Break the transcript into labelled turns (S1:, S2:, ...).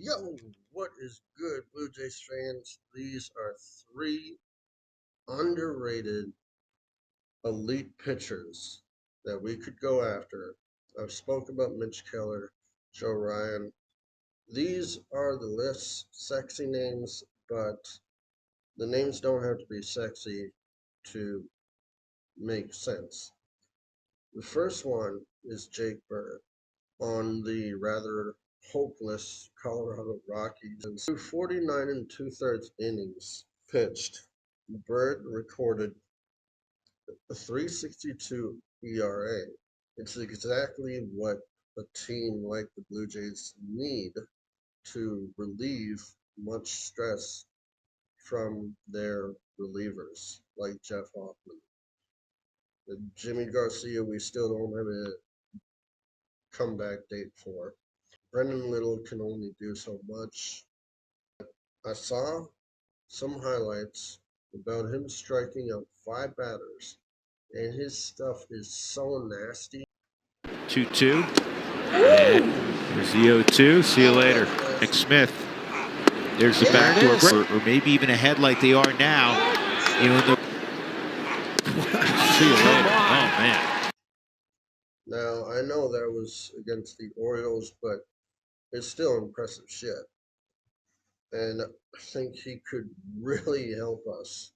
S1: Yo, what is good, Blue Jays fans? These are three underrated elite pitchers that we could go after. I've spoken about Mitch Keller, Joe Ryan. These are the less sexy names, but the names don't have to be sexy to make sense. The first one is Jake Bird on the rather hopeless Colorado Rockies. And through 49 and two-thirds innings pitched, Bird recorded a 3.62 ERA. It's exactly what a team like the Blue Jays need to relieve much stress from their relievers, like Jeff Hoffman. Jimmy Garcia, we still don't have a comeback date for. Brendan Little can only do so much. I saw some highlights about him striking out 5 batters, and his stuff is so nasty.
S2: 2-2. And there's the 0-2. See you later. Nick Smith. There's the backdoor break. Or maybe even ahead like they are now. You know, see you later. Oh, man.
S1: Now, I know that was against the Orioles, but it's still impressive shit. And I think he could really help us